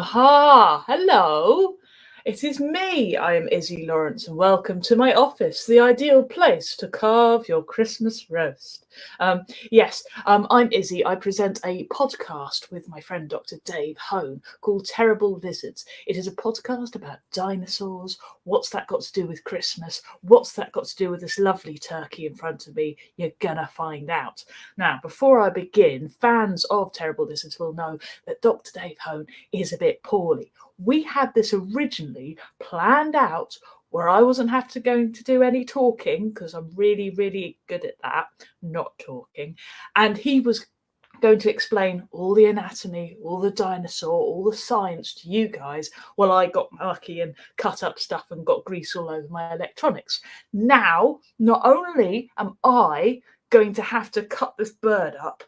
Aha! Hello! It is me. I am Izzy Lawrence, and welcome to my office, the ideal place to carve your Christmas roast. I'm Izzy. I present a podcast with my friend Dr. Dave Hone called Terrible Lizards. It is a podcast about dinosaurs. What's that got to do with Christmas? What's that got to do with this lovely turkey in front of me? You're gonna find out. Now, before I begin, fans of Terrible Lizards will know that Dr. Dave Hone is a bit poorly. We had this originally planned out where I wasn't going to do any talking because I'm really, really good at that, not talking. And he was going to explain all the anatomy, all the dinosaur, all the science to you guys while I got lucky and cut up stuff and got grease all over my electronics. Now, not only am I going to have to cut this bird up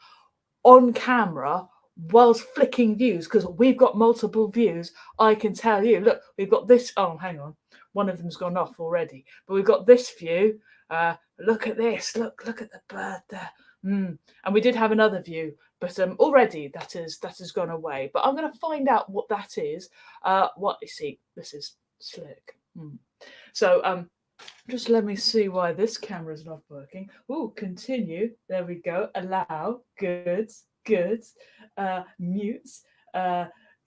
on camera whilst flicking views, because we've got multiple views, I can tell you, look, we've got this, oh, hang on, one of them's gone off already, but we've got this view, look at this, look at the bird there, and we did have another view, but already that has gone away, but I'm going to find out what that is. What you see, this is slick. So just let me see why this camera's not working. Oh, continue, there we go, allow, good, mute,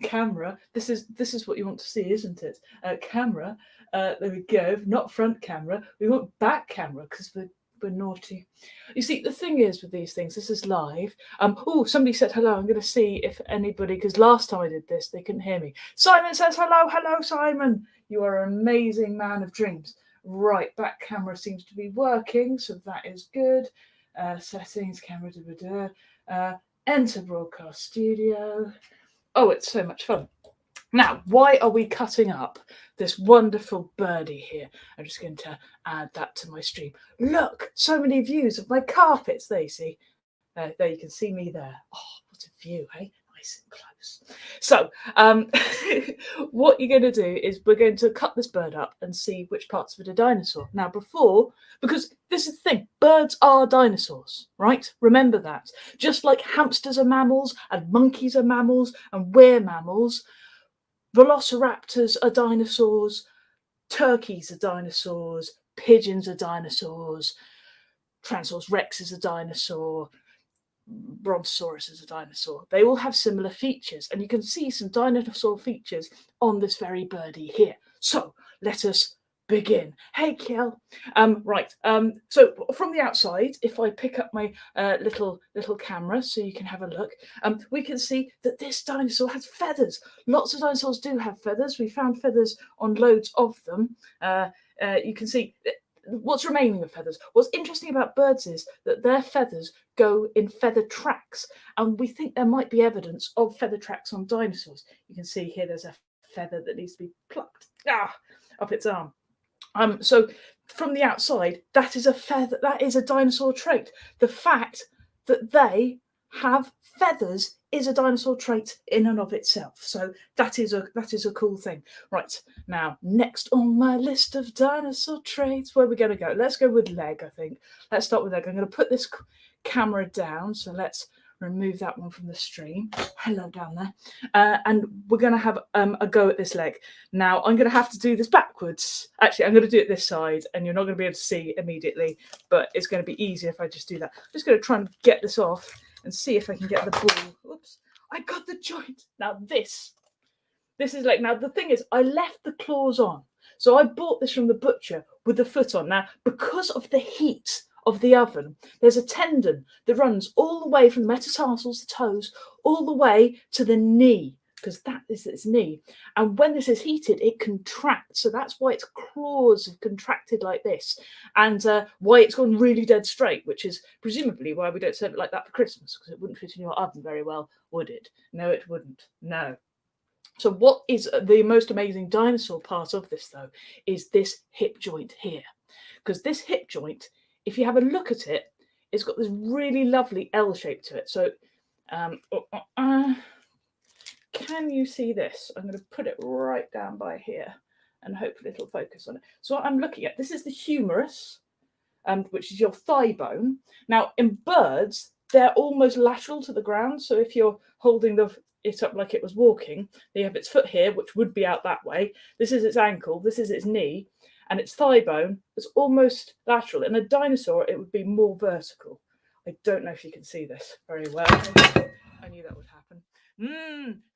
camera. This is what you want to see, isn't it? Camera. There we go. Not front camera. We want back camera because we're naughty. You see, the thing is with these things, this is live. Oh, somebody said hello. I'm going to see if anybody, because last time I did this, they couldn't hear me. Simon says hello. Hello, Simon. You are an amazing man of dreams. Right, back camera seems to be working, so that is good. Settings, camera, enter broadcast studio. Oh, it's so much fun. Now, why are we cutting up this wonderful birdie here? I'm just going to add that to my stream. Look, so many views of my carpets. There you see. There you can see me there. Oh, what a view, eh? Nice and close. So, what you're going to do is we're going to cut this bird up and see which parts of it are dinosaur. Now, because this is the thing, birds are dinosaurs, right? Remember that. Just like hamsters are mammals and monkeys are mammals and we're mammals, velociraptors are dinosaurs, turkeys are dinosaurs, pigeons are dinosaurs, Tyrannosaurus rex is a dinosaur, Brontosaurus is a dinosaur. They all have similar features, and you can see some dinosaur features on this very birdie here. So let us begin. Hey, Kel. So from the outside, if I pick up my little camera so you can have a look, we can see that this dinosaur has feathers. Lots of dinosaurs do have feathers. We found feathers on loads of them. You can see what's remaining of feathers. What's interesting about birds is that their feathers go in feather tracks, and we think there might be evidence of feather tracks on dinosaurs. You can see here there's a feather that needs to be plucked up its arm. So from the outside, that is a feather. That is a dinosaur trait. The fact that they have feathers is a dinosaur trait in and of itself. So that is a cool thing. Right, now, next on my list of dinosaur traits, where are we going to go? Let's go with leg, I think. Let's start with leg. I'm going to put this camera down, so let's remove that one from the stream. Hello down there. And we're going to have a go at this leg. Now, I'm going to have to do this backwards. Actually, I'm going to do it this side, and you're not going to be able to see immediately, but it's going to be easier if I just do that. I'm just going to try and get this off and see if I can get the ball. Oops, I got the joint. Now this is like, now the thing is, I left the claws on. So I bought this from the butcher with the foot on. Now, because of the heat of the oven, there's a tendon that runs all the way from the metatarsals, the toes, all the way to the knee, because that is its knee. And when this is heated, it contracts. So that's why its claws have contracted like this, and why it's gone really dead straight, which is presumably why we don't serve it like that for Christmas, because it wouldn't fit in your oven very well, would it? No, it wouldn't. No. So what is the most amazing dinosaur part of this, though, is this hip joint here. Because this hip joint, if you have a look at it, it's got this really lovely L shape to it. So can you see this? I'm going to put it right down by here and hopefully it'll focus on it. So what I'm looking at, this is the humerus, which is your thigh bone. Now, in birds, they're almost lateral to the ground. So if you're holding the it up like it was walking. You have its foot here, which would be out that way. This is its ankle. This is its knee. And its thigh bone is almost lateral. In a dinosaur, it would be more vertical. I don't know if you can see this very well. I knew that would happen.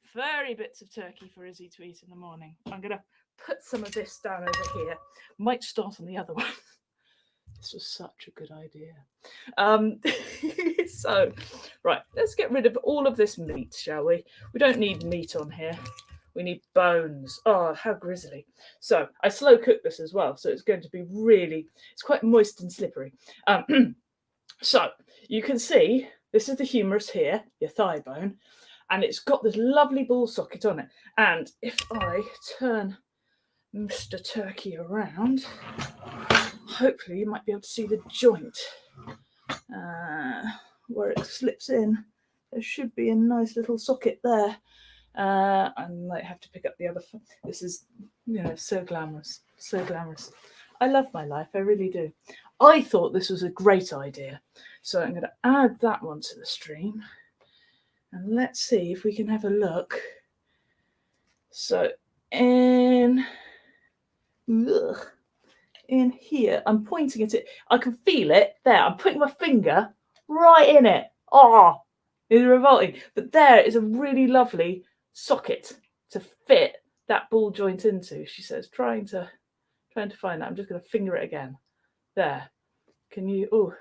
Furry bits of turkey for Izzy to eat in the morning. I'm going to put some of this down over here. Might start on the other one. This was such a good idea. So, right, let's get rid of all of this meat, shall we? We don't need meat on here. We need bones. Oh, how grisly. So I slow cook this as well. So it's going to be really, it's quite moist and slippery. So you can see, this is the humerus here, your thigh bone, and it's got this lovely ball socket on it. And if I turn Mr. Turkey around, hopefully you might be able to see the joint where it slips in. There should be a nice little socket there. I might have to pick up the other. This is, so glamorous, so glamorous. I love my life, I really do. I thought this was a great idea, so I'm going to add that one to the stream, and let's see if we can have a look. So in here, I'm pointing at it. I can feel it there. I'm putting my finger right in it. Oh, it's revolting. But there is a really lovely socket to fit that ball joint into. She says, trying to find that. I'm just going to finger it again. There. Can you? Oh,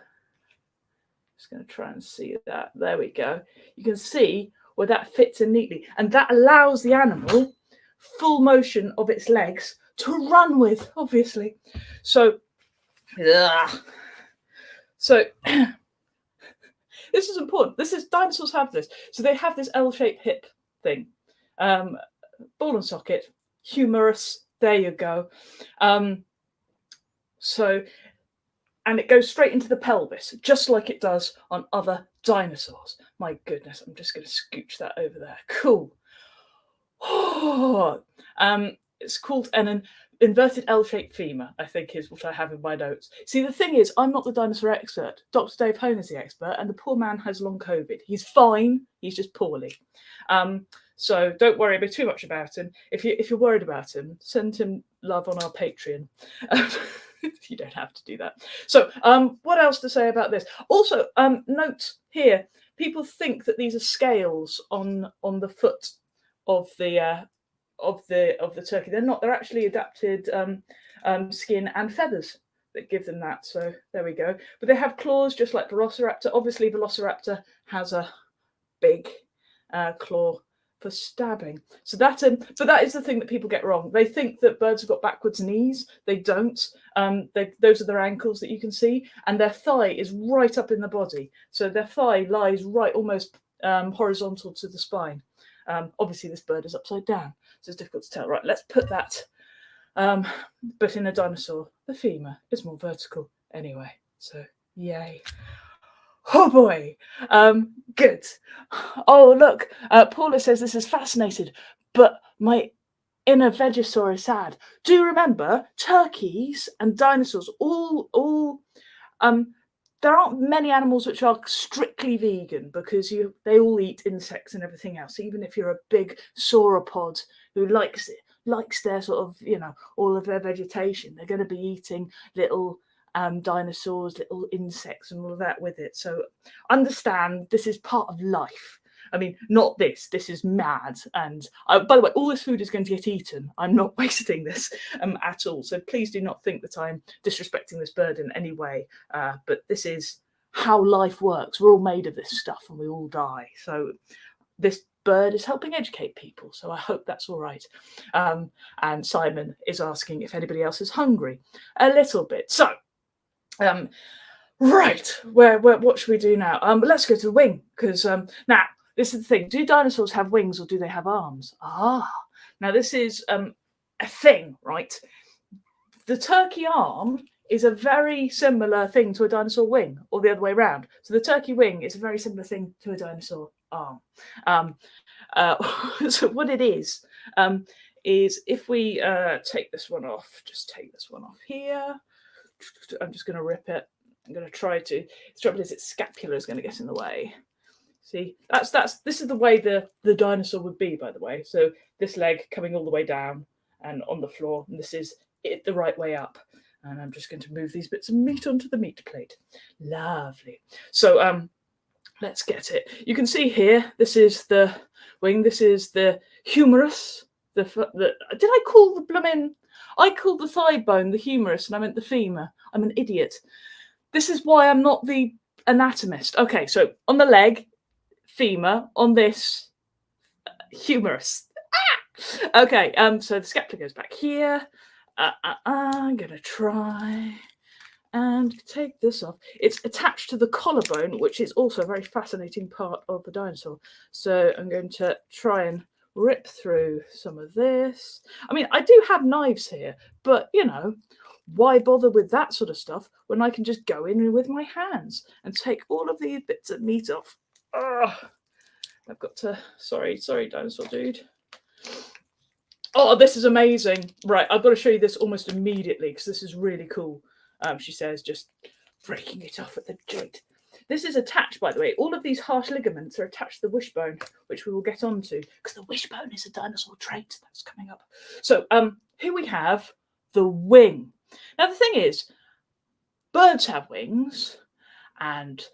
just going to try and see that. There we go. You can see where that fits in neatly, and that allows the animal full motion of its legs to run with, obviously. So this is important. Dinosaurs have this. So they have this L-shaped hip thing. Ball and socket, humerus, there you go. And it goes straight into the pelvis, just like it does on other dinosaurs. My goodness, I'm just going to scooch that over there. Cool. It's called an inverted L-shaped femur, I think is what I have in my notes. See, the thing is, I'm not the dinosaur expert. Dr. Dave Hone is the expert, and the poor man has long COVID. He's fine, he's just poorly. So don't worry too much about him. If you're worried about him, send him love on our Patreon. You don't have to do that. So what else to say about this? Also, note here, people think that these are scales on the foot of the turkey. They're not. They're actually adapted skin and feathers that give them that. So there we go. But they have claws just like Velociraptor. Obviously, Velociraptor has a big claw for stabbing. So but that is the thing that people get wrong. They think that birds have got backwards knees. They don't. Those are their ankles that you can see, and their thigh is right up in the body. So their thigh lies right almost horizontal to the spine. Obviously, this bird is upside down, so it's difficult to tell. Right, let's put that. But in a dinosaur, the femur is more vertical anyway. So yay. Oh boy, good. Oh look, Paula says this is fascinating, but my inner Vegosaur is sad. Do remember, turkeys and dinosaurs all there aren't many animals which are strictly vegan, because they all eat insects and everything else. Even if you're a big sauropod who likes their sort of, all of their vegetation, they're going to be eating little dinosaurs, little insects and all of that with it. So understand, this is part of life. I mean, not this. This is mad. And by the way, all this food is going to get eaten. I'm not wasting this at all. So please do not think that I'm disrespecting this bird in any way. But this is how life works. We're all made of this stuff and we all die. So this bird is helping educate people. So I hope that's all right. And Simon is asking if anybody else is hungry. A little bit. So, right, what should we do now? Let's go to the wing, because now, this is the thing. Do dinosaurs have wings or do they have arms? Now this is a thing, right? The turkey arm is a very similar thing to a dinosaur wing, or the other way around. So the turkey wing is a very similar thing to a dinosaur arm. So what it is if we take this one off, just take this one off here. I'm just going to rip it. I'm going to try to. The trouble is, its scapula is going to get in the way. See, this is the way the dinosaur would be, by the way. So this leg coming all the way down and on the floor, and this is it the right way up. And I'm just going to move these bits of meat onto the meat plate. Lovely. So let's get it. You can see here, this is the wing, this is the humerus. Did I call the blooming, I called the thigh bone the humerus and I meant the femur. I'm an idiot. This is why I'm not the anatomist. Okay, so on the leg, femur, on this, humerus. Ah! Okay, so the scapula goes back here. I'm gonna try and take this off. It's attached to the collarbone, which is also a very fascinating part of the dinosaur. So I'm going to try and rip through some of this. I mean, I do have knives here, but you know, why bother with that sort of stuff when I can just go in with my hands and take all of these bits of meat off? Ugh. I've got to, sorry, dinosaur dude. Oh, this is amazing. Right, I've got to show you this almost immediately because this is really cool. She says, just breaking it off at the joint. This is attached, by the way. All of these harsh ligaments are attached to the wishbone, which we will get onto because the wishbone is a dinosaur trait. That's coming up. So here we have the wing. Now, the thing is, birds have wings and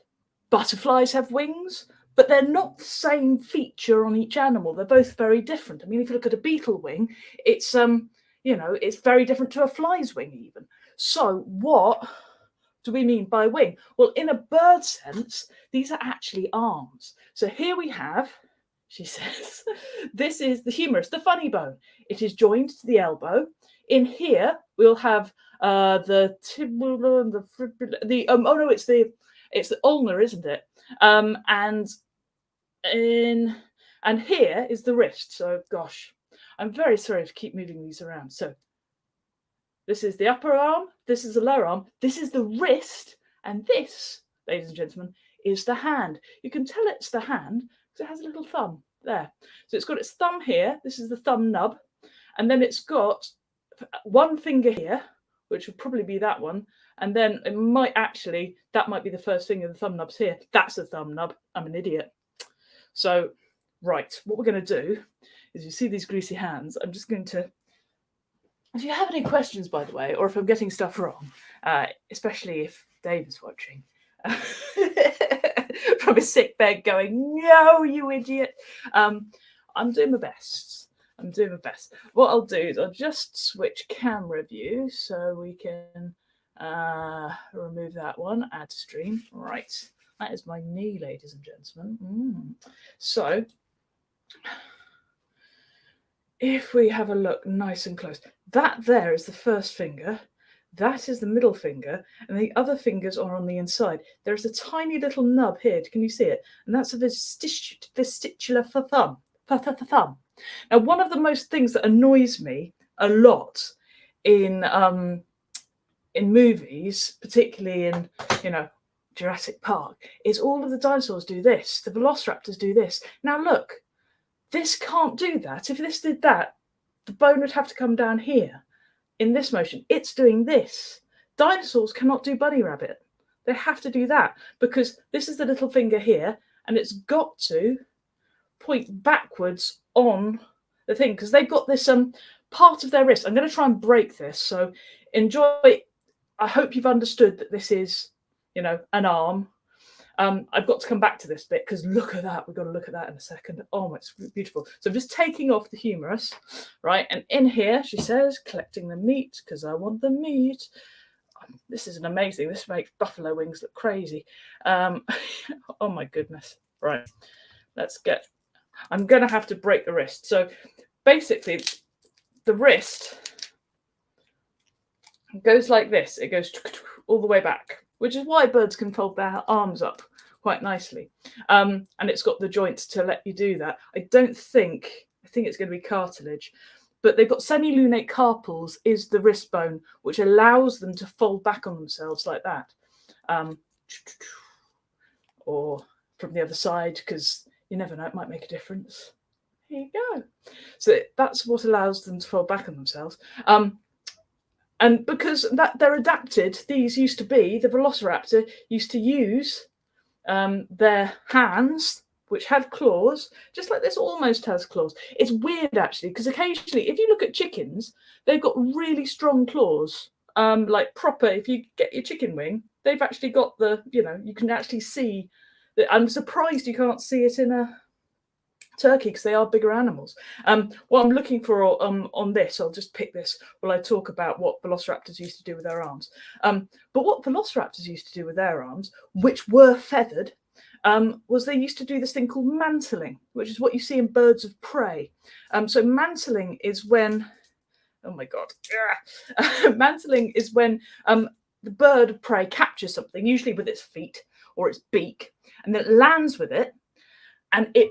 butterflies have wings, but they're not the same feature on each animal. They're both very different. I mean, if you look at a beetle wing, it's you know, it's very different to a fly's wing even. So what do we mean by wing? Well, in a bird sense, these are actually arms. So here we have, she says, this is the humerus, the funny bone. It is joined to the elbow. In here, we'll have the tibula and the fibula, oh no, it's the ulnar, isn't it? And here is the wrist. So gosh, I'm very sorry to keep moving these around. So this is the upper arm, this is the lower arm, this is the wrist, and this, ladies and gentlemen, is the hand. You can tell it's the hand because it has a little thumb there. So it's got its thumb here, this is the thumb nub, and then it's got one finger here, which would probably be that one, and then it might actually, that might be the first finger, the thumb nub's here. That's the thumb nub. I'm an idiot. So, right, what we're going to do is, you see these greasy hands, I'm just going to, if you have any questions, by the way, or if I'm getting stuff wrong, especially if Dave is watching, from his sick bed going, no, you idiot. I'm doing my best. I'm doing my best. What I'll do is I'll just switch camera view so we can remove that one, add stream. Right, that is my knee, ladies and gentlemen. So, if we have a look nice and close, that there is the first finger, that is the middle finger, and the other fingers are on the inside. There's a tiny little nub here, can you see it? And that's a vestibular thumb. Now, one of the most things that annoys me a lot in movies, particularly in, you know, Jurassic Park, is all of the dinosaurs do this. The velociraptors do this. Now, look. This can't do that. If this did that, the bone would have to come down here in this motion. It's doing this. Dinosaurs cannot do bunny rabbit. They have to do that because this is the little finger here and it's got to point backwards on the thing because they've got this part of their wrist. I'm going to try and break this. So enjoy. I hope you've understood that this is, you know, an arm. I've got to come back to this bit because look at that. We've got to look at that in a second. Oh, it's beautiful. So I'm just taking off the humerus, right? And in here, she says, collecting the meat because I want the meat. This is amazing. This makes buffalo wings look crazy. Oh, my goodness. Right. Let's get... I'm going to have to break the wrist. So basically, the wrist goes like this. It goes all the way back, which is why birds can fold their arms up quite nicely. And it's got the joints to let you do that. I think it's going to be cartilage, but they've got semilunate carpals is the wrist bone, which allows them to fold back on themselves like that. Or from the other side, because you never know, it might make a difference. Here you go. So that's what allows them to fold back on themselves. And because that they're adapted, these used to be, the velociraptor used to use their hands, which had claws, just like this almost has claws. It's weird actually, because occasionally, if you look at chickens, they've got really strong claws. Like proper, if you get your chicken wing, they've actually got the, you can actually see that. I'm surprised you can't see it in a turkey because they are bigger animals. What I'm looking for on this, I'll just pick this while I talk about what velociraptors used to do with their arms. But what velociraptors used to do with their arms, which were feathered, was they used to do this thing called mantling, which is what you see in birds of prey. So mantling is when, oh my God, mantling is when the bird of prey captures something, usually with its feet or its beak, and then it lands with it, and it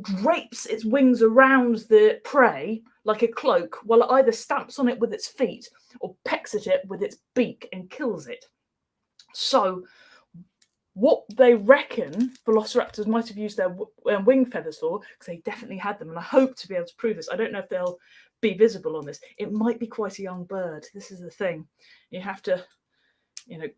drapes its wings around the prey like a cloak, while it either stamps on it with its feet or pecks at it with its beak and kills it. So what they reckon velociraptors might have used their wing feathers for, because they definitely had them, and I hope to be able to prove this. I don't know if they'll be visible on this. It might be quite a young bird. This is the thing. You have to,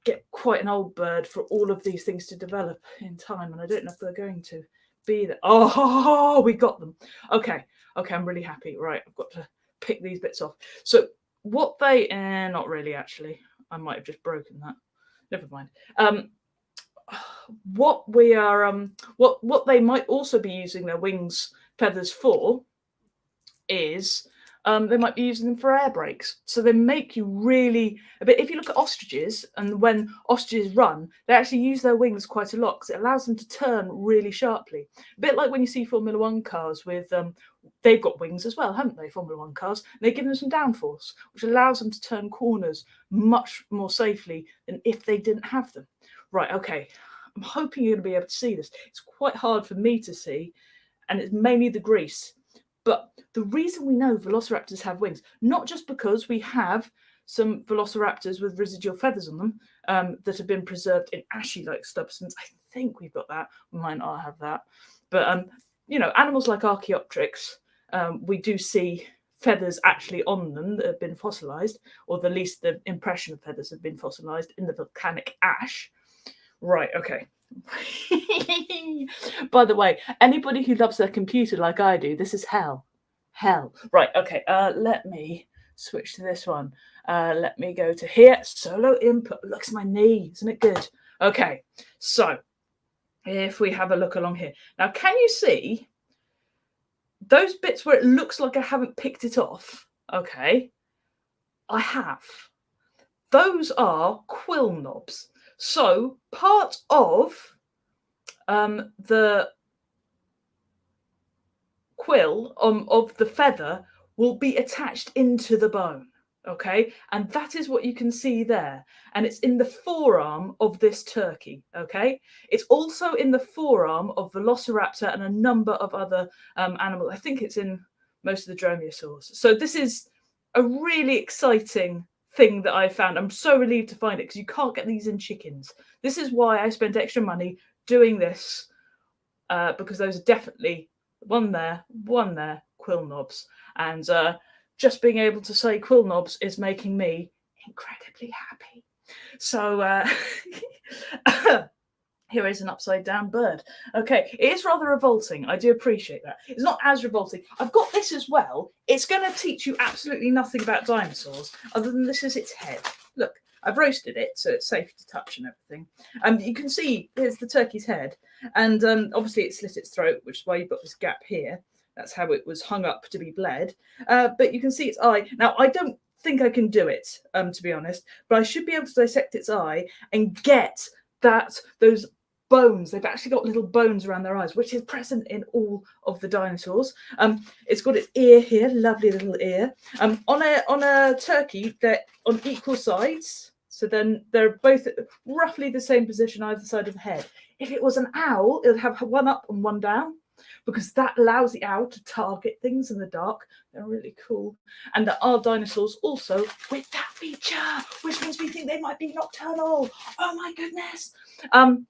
get quite an old bird for all of these things to develop in time, and I don't know if they're going to be there. Oh, we got them. Okay, I'm really happy. Right, I've got to pick these bits off. So what they, not really actually. I might have just broken that. Never mind. What we are, what they might also be using their wings feathers for is they might be using them for air brakes. So they make you really a bit. If you look at ostriches, and when ostriches run, they actually use their wings quite a lot because it allows them to turn really sharply. A bit like when you see Formula One cars with they've got wings as well, haven't they? Formula One cars. And they give them some downforce, which allows them to turn corners much more safely than if they didn't have them. Right. Okay. I'm hoping you're going to be able to see this. It's quite hard for me to see, and it's mainly the grease. But the reason we know velociraptors have wings, not just because we have some velociraptors with residual feathers on them that have been preserved in ashy-like substance. I think we've got that. We might not have that. But, animals like Archaeopteryx, we do see feathers actually on them that have been fossilized, or at least the impression of feathers have been fossilized in the volcanic ash. Right, okay. By the way, anybody who loves their computer like I do, this is hell. Right, okay, let me switch to this one. Let me go to here, solo input. Look at my knee, isn't it good? Okay, so if we have a look along here. Now, can you see those bits where it looks like I haven't picked it off? Okay, I have. Those are quill knobs. So part of the quill of the feather will be attached into the bone, okay? And that is what you can see there. And it's in the forearm of this turkey, okay? It's also in the forearm of Velociraptor and a number of other animals. I think it's in most of the dromaeosaurs. So this is a really exciting thing that I found. I'm so relieved to find it because you can't get these in chickens. This is why I spent extra money doing this, because those are definitely one there, quill knobs. And just being able to say quill knobs is making me incredibly happy. So here is an upside down bird. Okay, it is rather revolting. I do appreciate that. It's not as revolting. I've got this as well. It's going to teach you absolutely nothing about dinosaurs other than this is its head. Look, I've roasted it, so it's safe to touch and everything. You can see here's the turkey's head. And obviously it slit its throat, which is why you've got this gap here. That's how it was hung up to be bled. But you can see its eye. Now, I don't think I can do it, to be honest, but I should be able to dissect its eye and get those bones. They've actually got little bones around their eyes, which is present in all of the dinosaurs. It's got its ear here, lovely little ear. On a turkey, they're on equal sides, so then they're both at roughly the same position either side of the head. If it was an owl, it would have one up and one down, because that allows the owl to target things in the dark. They're really cool. And there are dinosaurs also with that feature, which means we think they might be nocturnal. Oh my goodness.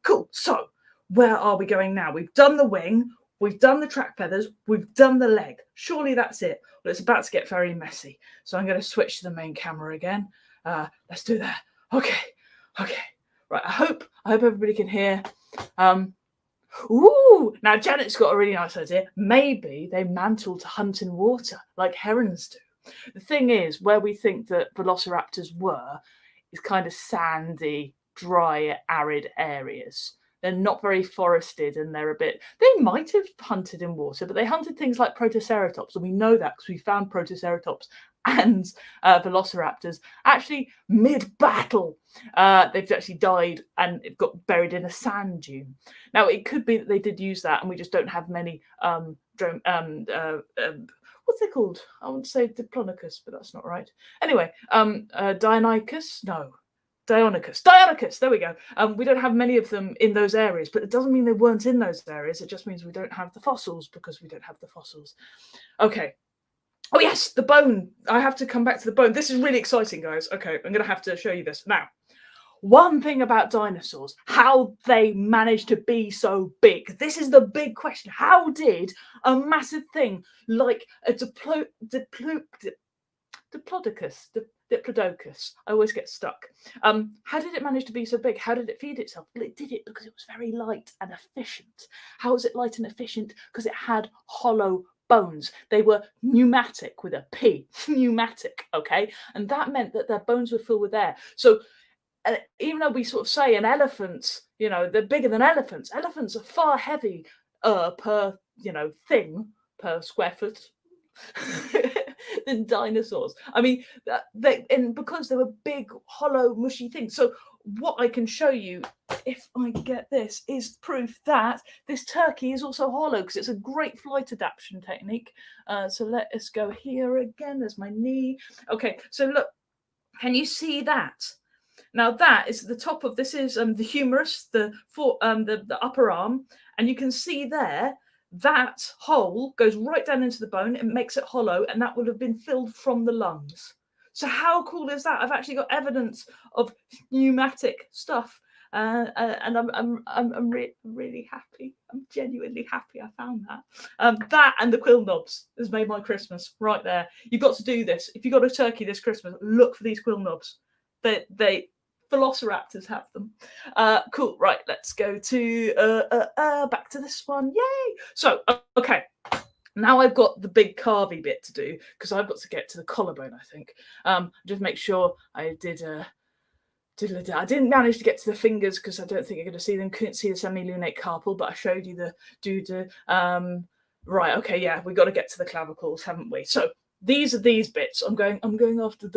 Cool. So where are we going now? We've done the wing, we've done the track feathers, we've done the leg. Surely that's it. Well, it's about to get very messy. So I'm going to switch to the main camera again. Let's do that. Okay. Right. I hope everybody can hear. Ooh, now Janet's got a really nice idea. Maybe they mantle to hunt in water like herons do. The thing is, where we think that velociraptors were is kind of sandy, dry, arid areas. They're not very forested and they're a bit. They might have hunted in water, but they hunted things like Protoceratops, and we know that because we found Protoceratops and velociraptors actually mid-battle. They've actually died and got buried in a sand dune. Now, it could be that they did use that, and we just don't have many. What's it called? I want to say Diplodocus, but that's not right. Anyway, Deinonychus? No. Dionicus, there we go. We don't have many of them in those areas, but it doesn't mean they weren't in those areas. It just means we don't have the fossils because we don't have the fossils. Okay. Oh, yes, the bone. I have to come back to the bone. This is really exciting, guys. Okay, I'm going to have to show you this. Now, one thing about dinosaurs, how they managed to be so big. This is the big question. How did a massive thing like a Diplodocus, I always get stuck. How did it manage to be so big? How did it feed itself? Well, it did it because it was very light and efficient. How was it light and efficient? Because it had hollow bones. They were pneumatic with a P, pneumatic, okay? And that meant that their bones were filled with air. So even though we sort of say an elephant, you know, they're bigger than elephants. Elephants are far heavier per, you know, thing, per square foot than dinosaurs. I mean, because they were big, hollow, mushy things. So what I can show you, if I get this, is proof that this turkey is also hollow because it's a great flight adaptation technique. So let us go here again. There's my knee. Okay, so look, can you see that? Now that is the top of this is the humerus, the upper arm, and you can see there that hole goes right down into the bone and makes it hollow, and that would have been filled from the lungs. So how cool is that? I've actually got evidence of pneumatic stuff, and I'm really happy. I'm genuinely happy I found that. That and the quill knobs has made my Christmas right there. You've got to do this. If you got a turkey this Christmas, look for these quill knobs. They velociraptors have them. Cool. Right, let's go to back to this one. Yay! So okay, now I've got the big carvy bit to do because I've got to get to the collarbone. I think. Just make sure I did. I didn't manage to get to the fingers because I don't think you're going to see them. Couldn't see the semilunate carpal, but I showed you the doodah. Right. Okay. Yeah, we got to get to the clavicles, haven't we? So these are these bits. I'm going after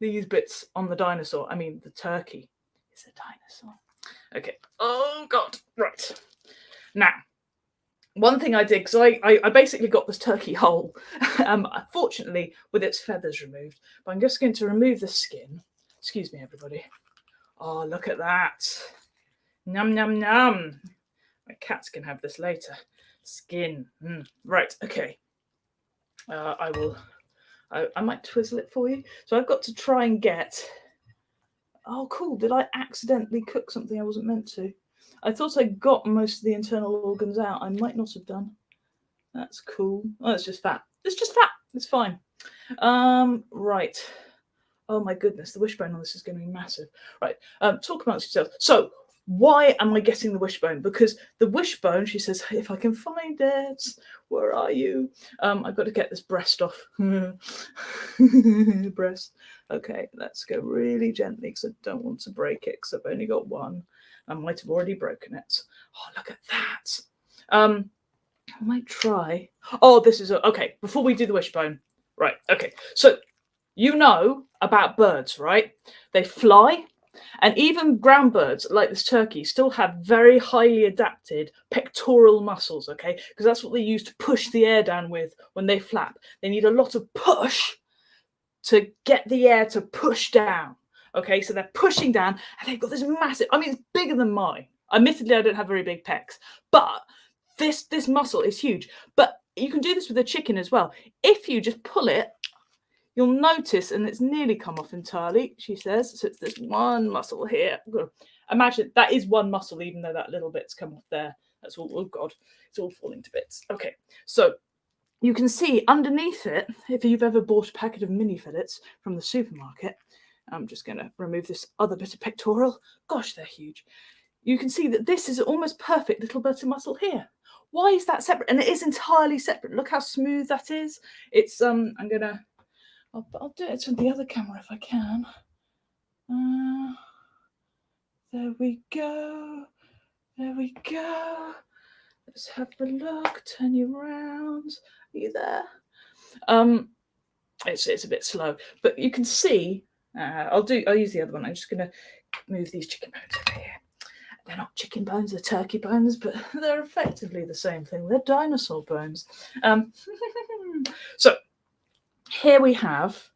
these bits on the dinosaur. I mean, the turkey is a dinosaur. Okay. Oh, God. Right. Now, one thing I did, because I basically got this turkey whole, fortunately, with its feathers removed. But I'm just going to remove the skin. Excuse me, everybody. Oh, look at that. Num, num, num. My cats can have this later. Skin. Right. Okay. I might twizzle it for you. So I've got to try and get... Oh, cool. Did I accidentally cook something I wasn't meant to? I thought I got most of the internal organs out. I might not have done. That's cool. Oh, it's just fat. It's just fat. It's fine. Right. Oh, my goodness. The wishbone on this is going to be massive. Right. Talk amongst yourselves. So why am I getting the wishbone? Because the wishbone, she says, if I can find it, where are you? I've got to get this breast off. Breast. Okay, let's go really gently because I don't want to break it because I've only got one. I might have already broken it. Oh, look at that. I might try. Oh, this is okay. Before we do the wishbone, right? Okay, so you know about birds, right? They fly. And even ground birds, like this turkey, still have very highly adapted pectoral muscles, okay? Because that's what they use to push the air down with when they flap. They need a lot of push to get the air to push down, okay? So they're pushing down, and they've got this massive... I mean, it's bigger than mine. Admittedly, I don't have very big pecs, but this muscle is huge. But you can do this with a chicken as well. If you just pull it, you'll notice, and it's nearly come off entirely, she says. So it's this one muscle here. Imagine that is one muscle, even though that little bit's come off there. That's all, oh God, it's all falling to bits. Okay, so you can see underneath it, if you've ever bought a packet of mini fillets from the supermarket, I'm just going to remove this other bit of pectoral. Gosh, they're huge. you can see that this is an almost perfect little bit of muscle here. Why is that separate? And it is entirely separate. Look how smooth that is. It's I'll do it on the other camera if I can. There we go. There we go. Let's have a look. Turn you around. Are you there? It's a bit slow, but you can see. I'll use the other one. I'm just going to move these chicken bones over here. They're not chicken bones, they're turkey bones, but they're effectively the same thing. They're dinosaur bones. So here we have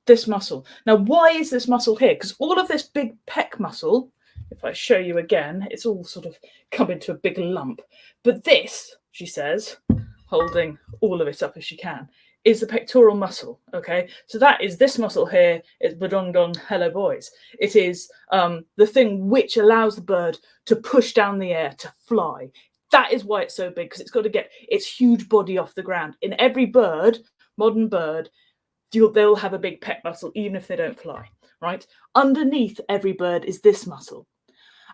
this muscle. Now, why is this muscle here? Because all of this big pec muscle, if I show you again, it's all sort of come into a big lump. But this, she says, holding all of it up as she can, is the pectoral muscle, okay? So that is this muscle here, it's badong hello boys. It is the thing which allows the bird to push down the air, to fly. That is why it's so big, because it's got to get its huge body off the ground. In every bird, modern bird, they'll have a big pec muscle, even if they don't fly, right? Underneath every bird is this muscle.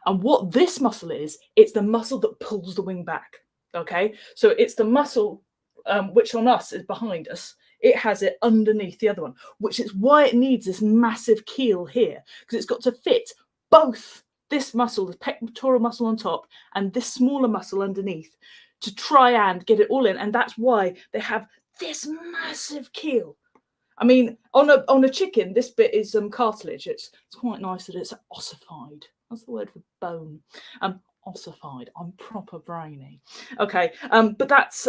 And what this muscle is, it's the muscle that pulls the wing back, okay? So it's the muscle which on us is behind us. It has it underneath the other one, which is why it needs this massive keel here, because it's got to fit both this muscle, the pectoral muscle on top, and this smaller muscle underneath to try and get it all in. And that's why they have this massive keel. I mean, on a chicken, this bit is cartilage. It's quite nice that it's ossified. That's the word for bone. Ossified. I'm proper brainy. Okay, but that's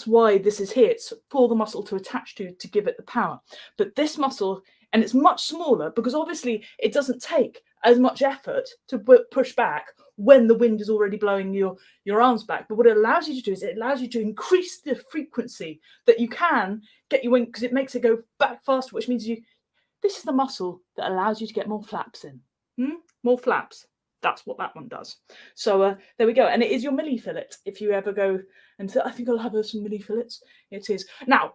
why this is here. It's for the muscle to attach to give it the power. But this muscle, and it's much smaller because obviously it doesn't take as much effort to push back when the wind is already blowing your arms back. But what it allows you to do is it allows you to increase the frequency that you can get your wing, because it makes it go back faster, which means this is the muscle that allows you to get more flaps in. More flaps. That's what that one does. So there we go. And it is your milli fillet. If you ever go and I think I'll have some milli fillets. It is. Now,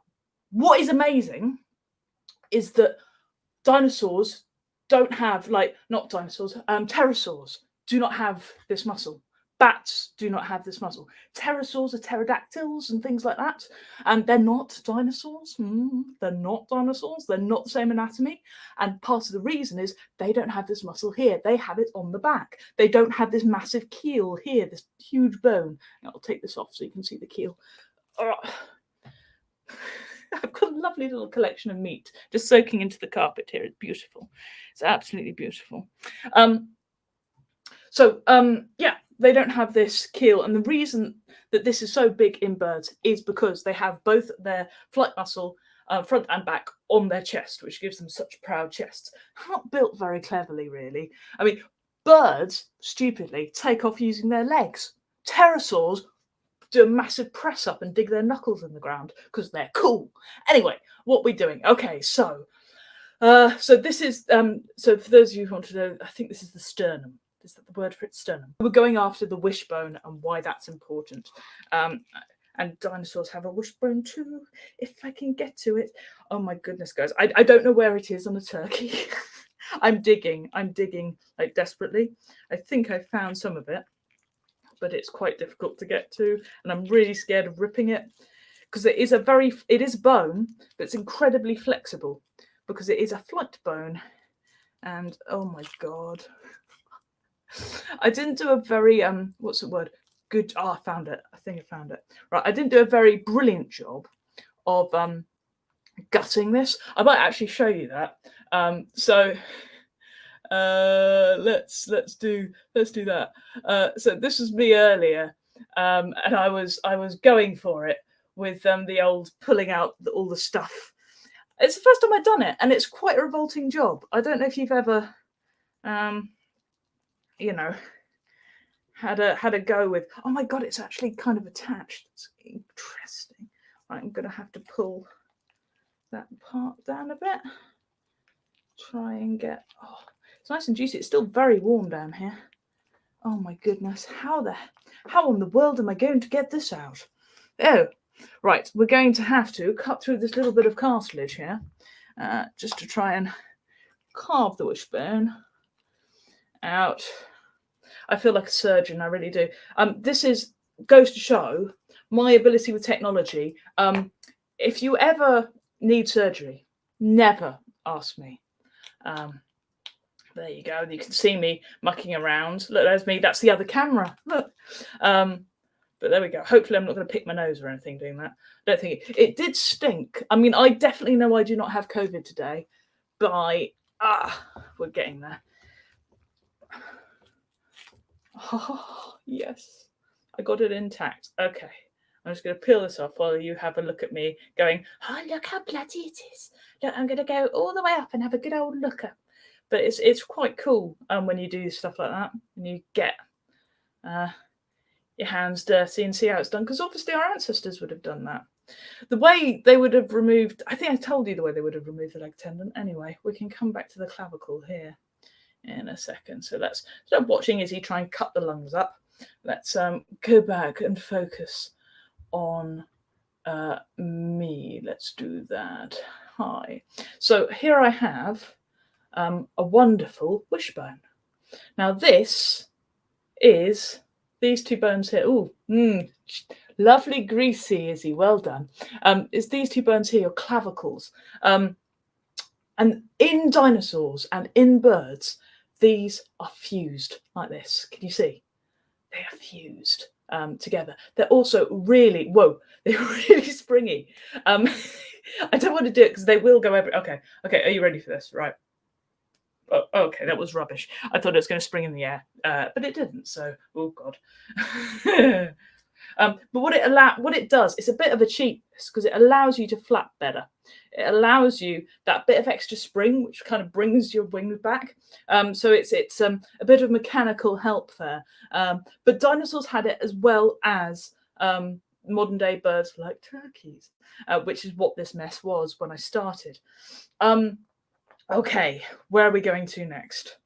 what is amazing is that dinosaurs don't have, not dinosaurs, pterosaurs do not have this muscle. Bats do not have this muscle. Pterosaurs are pterodactyls and things like that. And they're not dinosaurs. They're not dinosaurs. They're not the same anatomy. And part of the reason is they don't have this muscle here. They have it on the back. They don't have this massive keel here, this huge bone. Now, I'll take this off so you can see the keel. I've got a lovely little collection of meat just soaking into the carpet here. It's beautiful. It's absolutely beautiful. Yeah. They don't have this keel, and the reason that this is so big in birds is because they have both their flight muscle, front and back, on their chest, which gives them such proud chests. Not built very cleverly, really. I mean, birds, stupidly, take off using their legs. Pterosaurs do a massive press up and dig their knuckles in the ground because they're cool. Anyway, what we're doing? Okay, so this is so for those of you who want to know, I think this is the sternum. Is that the word for it? Sternum. We're going after the wishbone and why that's important. And dinosaurs have a wishbone too, if I can get to it. Oh my goodness, guys. I don't know where it is on a turkey. I'm digging like desperately. I think I found some of it, but it's quite difficult to get to. And I'm really scared of ripping it because it is bone, but it's incredibly flexible because it is a flight bone. And oh my God. I didn't do a very what's the word? Good. Oh, I found it. I think I found it. Right. I didn't do a very brilliant job of gutting this. I might actually show you that. Let's do that. So this was me earlier, and I was going for it with the old pulling out all the stuff. It's the first time I've done it, and it's quite a revolting job. I don't know if you've ever had a go with, oh my God, it's actually kind of attached. It's interesting. Right, I'm going to have to pull that part down a bit. Try and get, it's nice and juicy. It's still very warm down here. Oh my goodness, how in the world am I going to get this out? Oh, right, we're going to have to cut through this little bit of cartilage here, just to try and carve the wishbone out. I feel like a surgeon. I really do. This goes to show my ability with technology. If you ever need surgery, never ask me. There you go. You can see me mucking around. Look, there's me. That's the other camera. Look. But there we go. Hopefully I'm not going to pick my nose or anything doing that. I don't think it did stink. I mean, I definitely know I do not have COVID today, but we're getting there. Oh, yes. I got it intact. Okay. I'm just going to peel this off while you have a look at me going, oh, look how bloody it is. Look, I'm going to go all the way up and have a good old look up. But it's quite cool when you do stuff like that, and you get your hands dirty and see how it's done, because obviously our ancestors would have done that. The way they would have removed, I think I told you the way they would have removed the leg tendon. Anyway, we can come back to the clavicle here in a second. So let's stop watching Izzy try and cut the lungs up. Let's go back and focus on me. Let's do that. Hi. So here I have a wonderful wishbone. Now this is these two bones here. Oh, lovely greasy, Izzy. Well done. It's these two bones here, your clavicles. And in dinosaurs and in birds, these are fused like this. Can you see? They are fused together. They're also really, they're really springy. I don't want to do it because they will go every. Okay, are you ready for this? Right. Oh, okay, that was rubbish. I thought it was going to spring in the air, but it didn't. So, oh god. But what it does, it's a bit of a cheat because it allows you to flap better. It allows you that bit of extra spring, which kind of brings your wings back. So it's a bit of mechanical help there. But dinosaurs had it as well as modern day birds like turkeys, which is what this mess was when I started. Okay, where are we going to next?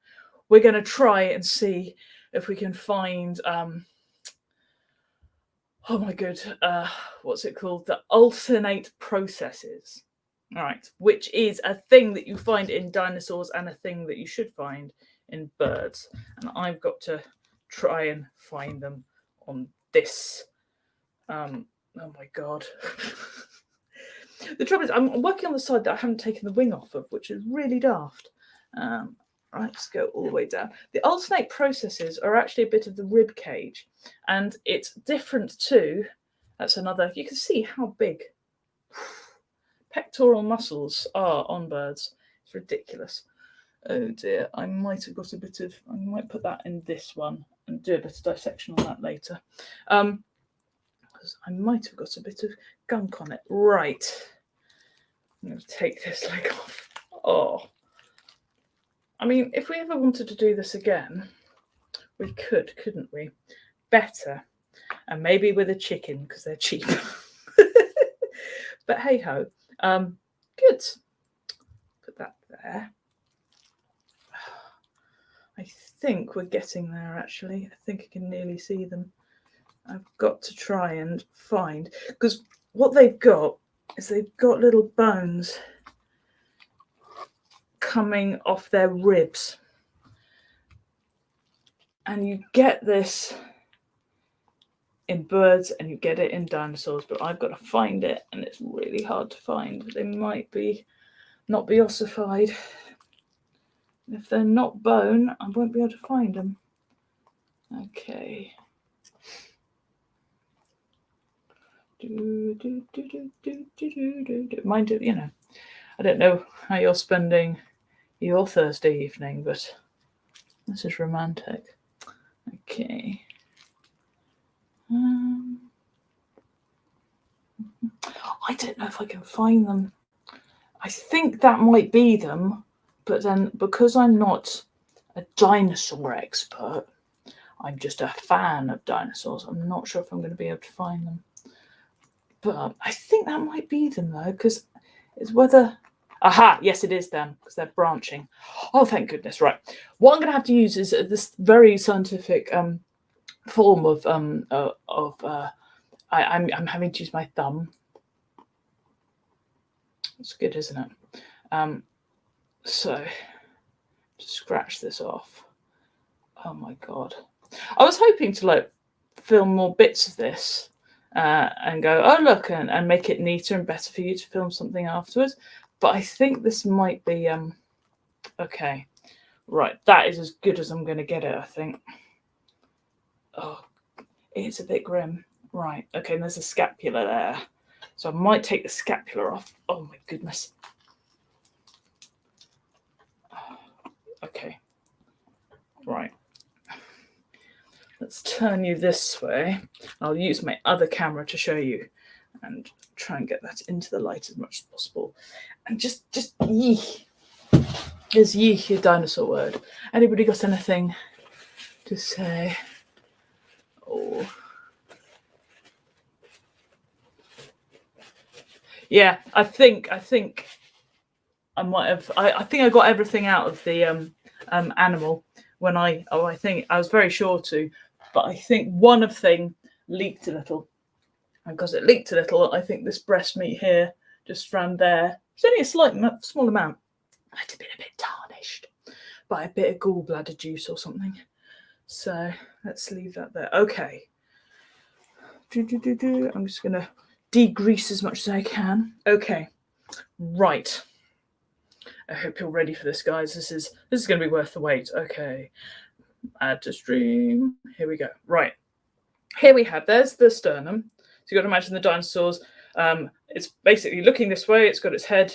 We're going to try and see if we can find, oh my god, what's it called? The alternate processes. All right, which is a thing that you find in dinosaurs and a thing that you should find in birds. And I've got to try and find them on this. Oh my god. The trouble is, I'm working on the side that I haven't taken the wing off of, which is really daft. Right, let's go all the way down. The alternate processes are actually a bit of the rib cage, and it's different to, that's another, you can see how big pectoral muscles are on birds. It's ridiculous. Oh dear, I might have got a bit of, I might put that in this one and do a bit of dissection on that later. I might have got a bit of gunk on it. Right. I'm going to take this leg off. Oh. I mean, if we ever wanted to do this again, we could, couldn't we? Better. And maybe with a chicken, because they're cheap. But hey-ho. Good. Put that there. I think we're getting there, actually. I think I can nearly see them. I've got to try and find, because what they've got is they've got little bones coming off their ribs, and you get this in birds and you get it in dinosaurs, but I've got to find it, and it's really hard to find. They might not be ossified. If they're not bone, I won't be able to find them. Okay. Mind you, you know, I don't know how you're spending your Thursday evening, but this is romantic. Okay. I don't know if I can find them. I think that might be them, but then because I'm not a dinosaur expert, I'm just a fan of dinosaurs. I'm not sure if I'm going to be able to find them. But I think that might be them, though, because it's whether... Aha! Yes, it is them, because they're branching. Oh, thank goodness. Right. What I'm going to have to use is this very scientific form of... I'm having to use my thumb. It's good, isn't it? So, to scratch this off. Oh, my God. I was hoping to like film more bits of this and go, oh look, and make it neater and better for you to film something afterwards. But I think this might be okay. Right, that is as good as I'm going to get it, I think. Oh, it's a bit grim. Right, okay, and there's a scapula there. So I might take the scapula off. Oh my goodness. Okay, right. Let's turn you this way. I'll use my other camera to show you and try and get that into the light as much as possible. And just yeeh. Is yeeh a dinosaur word? Anybody got anything to say? Oh. Yeah, I think I might have. I think I got everything out of the animal when I think I was very sure to, but I think one of thing leaked a little, and because it leaked a little, I think this breast meat here just ran there. It's only a small amount. Might have been a bit tarnished by a bit of gallbladder juice or something. So let's leave that there. Okay. I'm just gonna degrease as much as I can. Okay, right. I hope you're ready for this, guys. This is going to be worth the wait. Okay, add to stream. Here we go. Right, here we have. There's the sternum. So you've got to imagine the dinosaurs. It's basically looking this way. It's got its head.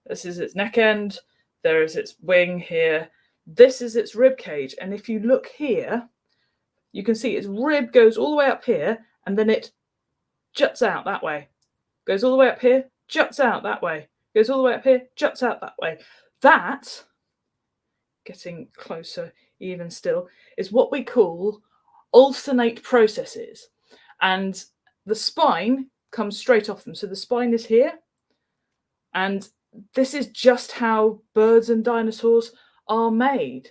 This is its neck end. There is its wing here. This is its rib cage. And if you look here, you can see its rib goes all the way up here, and then it juts out that way. Goes all the way up here, juts out that way. Goes all the way up here, juts out that way. That, getting closer even still, is what we call alternate processes. And the spine comes straight off them. So the spine is here. And this is just how birds and dinosaurs are made.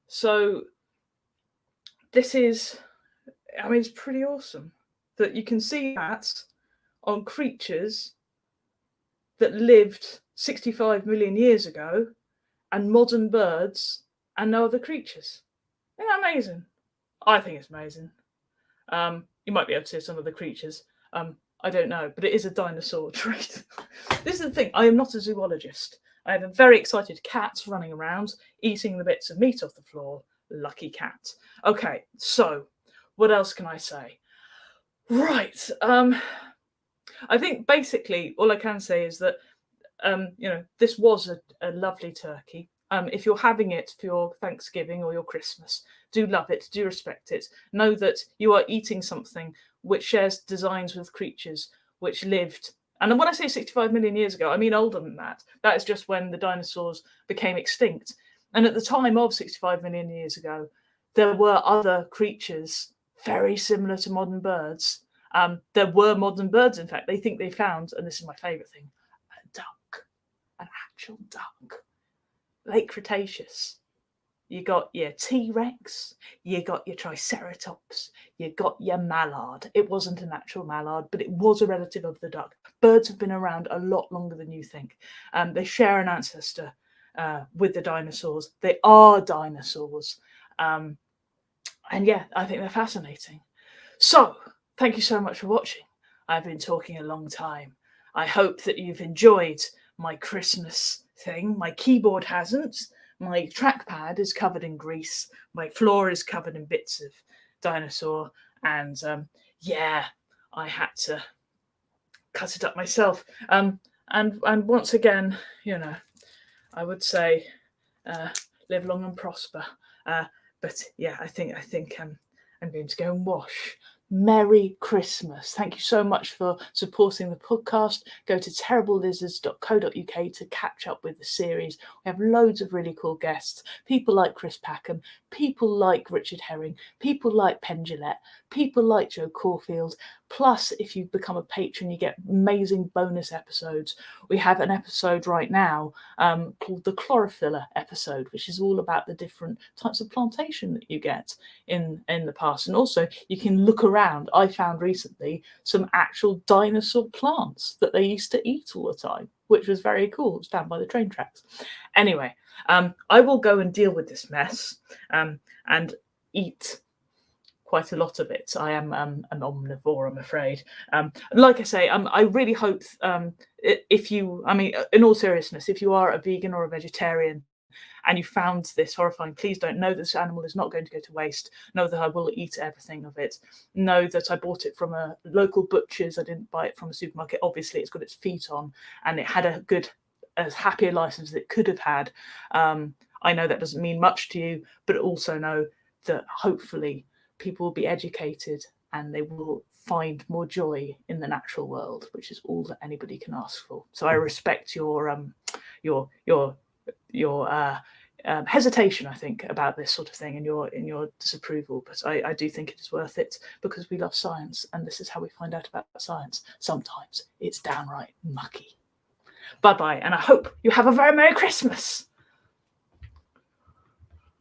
So this is, I mean, it's pretty awesome that you can see that on creatures that lived 65 million years ago and modern birds and no other creatures. Isn't that amazing? I think it's amazing. You might be able to see some of the creatures. I don't know, but it is a dinosaur trait. This is the thing. I am not a zoologist. I have a very excited cat running around, eating the bits of meat off the floor. Lucky cat. Okay, so what else can I say? Right. I think basically all I can say is that, this was a lovely turkey. If you're having it for your Thanksgiving or your Christmas, do love it, do respect it. Know that you are eating something which shares designs with creatures which lived. And when I say 65 million years ago, I mean older than that. That is just when the dinosaurs became extinct. And at the time of 65 million years ago, there were other creatures very similar to modern birds. There were modern birds, in fact. They think they found, and this is my favourite thing, a duck, an actual duck. Late Cretaceous. You got your T-Rex, you got your Triceratops, you got your mallard. It wasn't an actual mallard, but it was a relative of the duck. Birds have been around a lot longer than you think. They share an ancestor with the dinosaurs. They are dinosaurs. And yeah, I think they're fascinating. So, thank you so much for watching. I've been talking a long time. I hope that you've enjoyed my Christmas thing. My keyboard hasn't. My trackpad is covered in grease. My floor is covered in bits of dinosaur. And yeah, I had to cut it up myself. And once again, I would say live long and prosper. But yeah, I think I'm going to go and wash. Merry Christmas. Thank you so much for supporting the podcast. Go to terriblelizards.co.uk to catch up with the series. We have loads of really cool guests. People like Chris Packham, people like Richard Herring, people like Penn Jillette, people like Joe Caulfield. Plus, if you become a patron, you get amazing bonus episodes. We have an episode right now called the Chlorophylla episode, which is all about the different types of plantation that you get in the past. And also, you can look around. I found recently some actual dinosaur plants that they used to eat all the time, which was very cool. It was down by the train tracks. Anyway, I will go and deal with this mess. And eat quite a lot of it. I am an omnivore, I'm afraid. Like I say, I really hope if you, I mean, in all seriousness, if you are a vegan or a vegetarian and you found this horrifying, please don't know this animal is not going to go to waste. Know that I will eat everything of it. Know that I bought it from a local butcher's. I didn't buy it from a supermarket. Obviously, it's got its feet on and it had a good, as happy a license as it could have had. I know that doesn't mean much to you, but also know that hopefully people will be educated and they will find more joy in the natural world, which is all that anybody can ask for. So I respect your hesitation, I think, about this sort of thing, and your disapproval. But I do think it is worth it because we love science, and this is how we find out about science. Sometimes it's downright mucky. Bye bye, and I hope you have a very Merry Christmas.